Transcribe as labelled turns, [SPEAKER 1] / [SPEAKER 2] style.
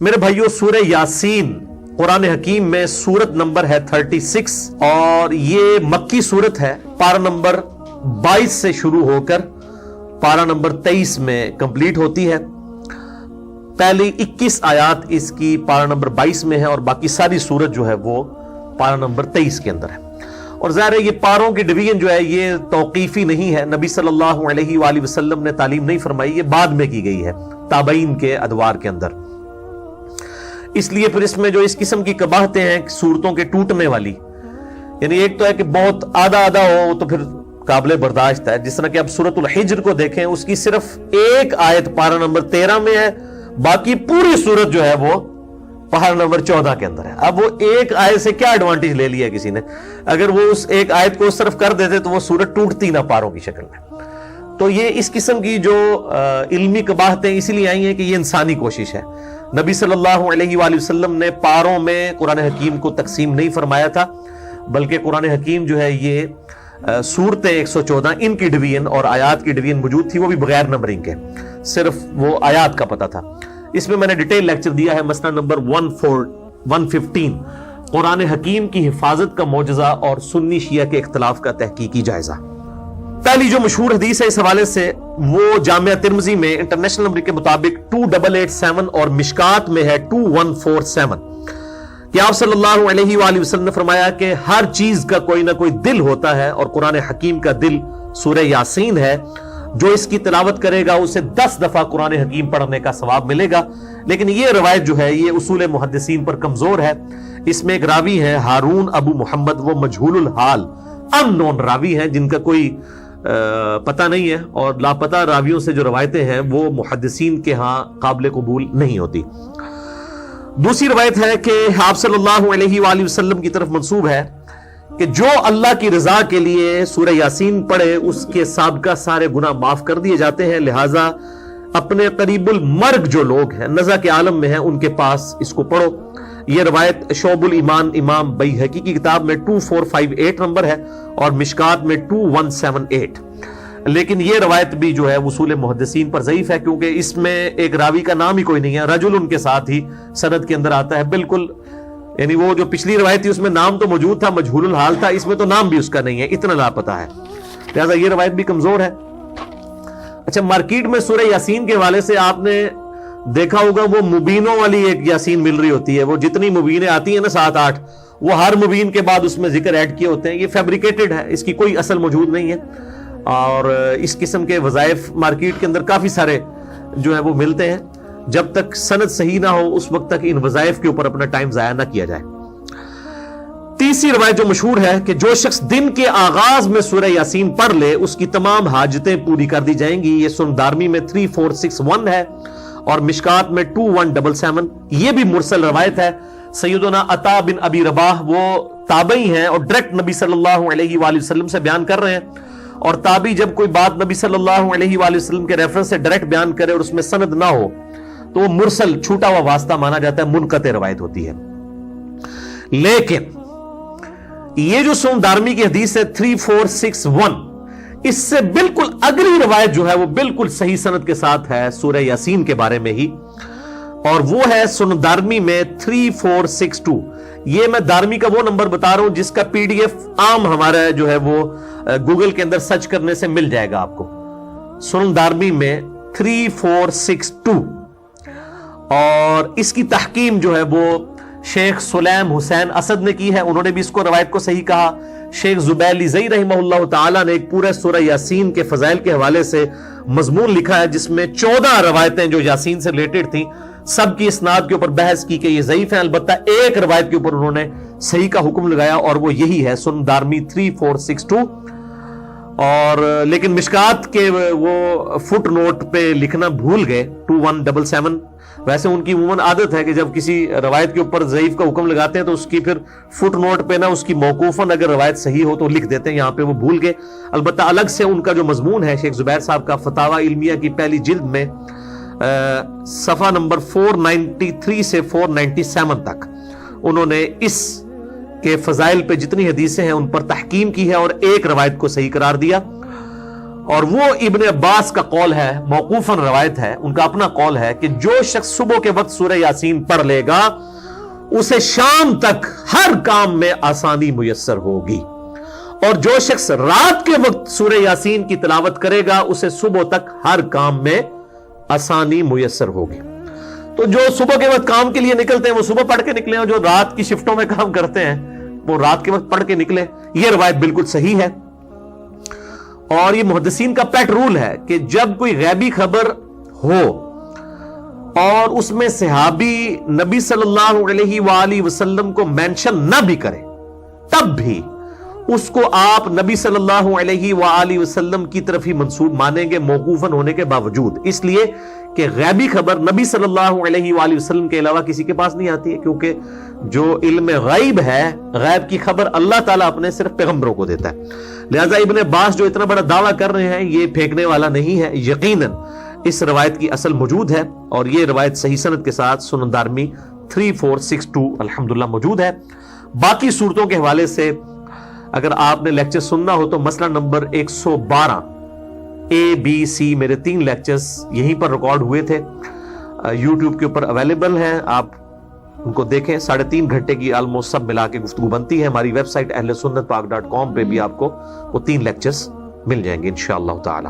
[SPEAKER 1] میرے بھائیوں، سورہ یاسین قرآن حکیم میں سورت نمبر ہے 36 اور یہ مکی سورت ہے۔ پارہ نمبر 22 سے شروع ہو کر پارہ نمبر 23 میں کمپلیٹ ہوتی ہے۔ پہلی 21 آیات اس کی پارہ نمبر 22 میں ہے اور باقی ساری سورت جو ہے وہ پارہ نمبر 23 کے اندر ہے۔ اور ظاہر ہے یہ پاروں کی ڈویژن جو ہے یہ توقیفی نہیں ہے، نبی صلی اللہ علیہ وآلہ وسلم نے تعلیم نہیں فرمائی، یہ بعد میں کی گئی ہے تابعین کے ادوار کے اندر۔ اس لیے پھر اس میں جو اس قسم کی قباحتیں ہیں صورتوں کے ٹوٹنے والی، یعنی ایک تو ہے کہ بہت آدھا ہو تو پھر قابل برداشت ہے، جس طرح کہ اب سورۃ الحجر کو دیکھیں، اس کی صرف ایک آیت پارہ نمبر 13 میں ہے، باقی پوری سورت جو ہے وہ پارہ نمبر 14 کے اندر ہے۔ اب وہ ایک آیت سے کیا ایڈوانٹیج لے لیا کسی نے؟ اگر وہ اس ایک آیت کو اس طرف کر دیتے تو وہ سورت ٹوٹتی نہ پاروں کی شکل میں۔ تو یہ اس قسم کی جو علمی قباحتیں اسی لیے آئی ہیں کہ یہ انسانی کوشش ہے۔ نبی صلی اللہ علیہ وآلہ وسلم نے پاروں میں قرآن حکیم کو تقسیم نہیں فرمایا تھا، بلکہ قرآن حکیم جو ہے یہ سورتیں 114 ان کی ڈویژن اور آیات کی ڈویژن موجود تھی، وہ بھی بغیر نمبرنگ کے، صرف وہ آیات کا پتہ تھا۔ اس میں نے ڈیٹیل لیکچر دیا ہے، مسئلہ نمبر 115 قرآن حکیم کی حفاظت کا معجزہ اور سنی شیعہ کے اختلاف کا تحقیقی جائزہ۔ پہلی جو مشہور حدیث ہے اس حوالے سے وہ جامعہ ترمذی میں انٹرنیشنل نمبر کے مطابق 2887 اور مشکات میں ہے 2147 کہ آپ صلی اللہ علیہ وآلہ وسلم نے فرمایا کہ ہر چیز کا کوئی نہ کوئی دل ہوتا ہے اور قرآن حکیم کا دل سورہ یاسین ہے، جو اس کی تلاوت کرے گا اسے 10 دفعہ قرآن حکیم پڑھنے کا ثواب ملے گا۔ لیکن یہ روایت جو ہے یہ اصول محدثین پر کمزور ہے۔ اس میں ایک راوی ہے ہارون ابو محمد، وہ مجہول الحال ان نون راوی ہیں جن کا کوئی پتہ نہیں ہے، اور لاپتہ راویوں سے جو روایتیں ہیں وہ محدثین کے ہاں قابل قبول نہیں ہوتی۔ دوسری روایت ہے کہ آپ صلی اللہ علیہ وآلہ وسلم کی طرف منسوب ہے کہ جو اللہ کی رضا کے لیے سورہ یاسین پڑھے اس کے سابقہ سارے گناہ معاف کر دیے جاتے ہیں، لہٰذا اپنے قریب المرگ جو لوگ ہیں نزع کے عالم میں ہیں ان کے پاس اس کو پڑھو۔ یہ روایت شعب الایمان امام بیہقی کی کتاب میں 2458 نمبر ہے اور مشکات میں 2178۔ لیکن یہ روایت بھی جو ہے اصول محدثین پر ضعیف ہے، کیونکہ اس میں ایک راوی کا نام ہی کوئی نہیں ہے، رجل ان کے ساتھ ہی سند کے اندر آتا ہے بالکل، یعنی وہ جو پچھلی روایت تھی اس میں نام تو موجود تھا، مجہول الحال تھا، اس میں تو نام بھی اس کا نہیں ہے، اتنا لاپتہ ہے، لہذا یہ روایت بھی کمزور ہے۔ اچھا، مارکیٹ میں سورہ یاسین کے حوالے سے آپ نے دیکھا ہوگا وہ مبینوں والی ایک یاسین مل رہی ہوتی ہے، وہ جتنی مبینیں آتی ہیں نا 7-8، وہ ہر مبین کے بعد اس میں ذکر ایڈ کیے ہوتے ہیں، یہ فیبریکیٹڈ ہے، اس کی کوئی اصل موجود نہیں ہے۔ اور اس قسم کے وظائف مارکیٹ کے اندر کافی سارے جو ہے وہ ملتے ہیں، جب تک سند صحیح نہ ہو اس وقت تک ان وظائف کے اوپر اپنا ٹائم ضائع نہ کیا جائے۔ تیسری روایت جو مشہور ہے کہ جو شخص دن کے آغاز میں سورہ یاسین پڑھ لے اس کی تمام حاجتیں پوری کر دی جائیں گی، یہ سنن دارمی میں 3461 ہے اور مشکات میں 2177۔ یہ بھی مرسل روایت ہے۔ سیدنا عطا بن ابی رباح وہ تابعی ہیں اور ڈائریکٹ نبی صلی اللہ علیہ وآلہ وسلم سے بیان کر رہے ہیں، اور تابعی جب کوئی بات نبی صلی اللہ علیہ وآلہ وسلم کے ریفرنس سے ڈائریکٹ بیان کرے اور اس میں سند نہ ہو تو وہ مرسل چھوٹا ہوا واسطہ مانا جاتا ہے، منقطع روایت ہوتی ہے۔ لیکن یہ جو سنن دارمی کی حدیث ہے 3461، اس سے بالکل اگلی روایت جو ہے وہ بالکل صحیح سند کے ساتھ ہے سورہ یاسین کے بارے میں ہی، اور وہ ہے سنن دارمی میں 3462۔ یہ میں دارمی کا وہ نمبر بتا رہا ہوں جس کا PDF عام ہمارا جو ہے وہ گوگل کے اندر سرچ کرنے سے مل جائے گا آپ کو، سنن دارمی میں 3462، اور اس کی تحقیم جو ہے وہ شیخ سلیم حسین اسد نے کی ہے، انہوں نے بھی اس کو روایت کو صحیح کہا۔ شیخ زبیلی زئی رحمہ اللہ تعالیٰ نے ایک پورے سورہ یاسین کے فضائل کے حوالے سے مضمون لکھا ہے جس میں 14 روایتیں جو یاسین سے ریلیٹڈ تھیں، سب کی اسناد کے اوپر بحث کی کہ یہ ضعیف ہیں، البتہ ایک روایت کے اوپر انہوں نے صحیح کا حکم لگایا اور وہ یہی ہے سنن دارمی 3462۔ اور لیکن مشکات کے وہ فٹ نوٹ پہ لکھنا بھول گئے 2177۔ ویسے ان کی عموماً عادت ہے کہ جب کسی روایت کے اوپر ضعیف کا حکم لگاتے ہیں تو اس کی پھر فٹ نوٹ پہ نا اس کی موقوفاً اگر روایت صحیح ہو تو لکھ دیتے ہیں، یہاں پہ وہ بھول گئے۔ البتہ الگ سے ان کا جو مضمون ہے شیخ زبیر صاحب کا فتاوی علمیہ کی پہلی جلد میں صفحہ نمبر 493 سے 497 تک انہوں نے اس کے فضائل پہ جتنی حدیثیں ہیں ان پر تحکیم کی ہے اور ایک روایت کو صحیح قرار دیا۔ اور وہ ابن عباس کا قول ہے، موقوفاً روایت ہے، ان کا اپنا قول ہے کہ جو شخص صبح کے وقت سورہ یاسین پڑھ لے گا اسے شام تک ہر کام میں آسانی میسر ہوگی، اور جو شخص رات کے وقت سورہ یاسین کی تلاوت کرے گا اسے صبح تک ہر کام میں آسانی میسر ہوگی۔ تو جو صبح کے وقت کام کے لیے نکلتے ہیں وہ صبح پڑھ کے نکلیں، اور جو رات کی شفٹوں میں کام کرتے ہیں وہ رات کے وقت پڑھ کے نکلے۔ یہ روایت بالکل صحیح ہے، اور یہ محدثین کا پیٹ رول ہے کہ جب کوئی غیبی خبر ہو اور اس میں صحابی نبی صلی اللہ علیہ وآلہ وسلم کو مینشن نہ بھی کرے تب بھی اس کو آپ نبی صلی اللہ علیہ وآلہ وسلم کی طرف ہی منسوب مانیں گے، موقوفاً ہونے کے باوجود، اس لیے کہ غیبی خبر نبی صلی اللہ علیہ وآلہ وسلم کے علاوہ کسی کے پاس نہیں آتی ہے، کیونکہ جو علم غیب ہے، غیب کی خبر اللہ تعالیٰ اپنے صرف پیغمبروں کو دیتا ہے۔ لہذا ابن عباس جو اتنا بڑا دعویٰ کر رہے ہیں یہ پھینکنے والا نہیں ہے، یقیناً اس روایت کی اصل موجود ہے، اور یہ روایت صحیح سند کے ساتھ سنن دارمی 3462 الحمدللہ موجود ہے۔ باقی صورتوں کے حوالے سے اگر آپ نے لیکچر سننا ہو تو مسئلہ نمبر 112 ABC میرے 3 لیکچرز یہیں پر ریکارڈ ہوئے تھے، یوٹیوب کے اوپر اویلیبل ہیں، آپ ان کو دیکھیں۔ 3.5 گھنٹے کی آلموسٹ سب ملا کے گفتگو بنتی ہے۔ ہماری ویب سائٹ اہلسنتپاک.com پہ بھی آپ کو وہ 3 لیکچرز مل جائیں گے انشاءاللہ تعالی۔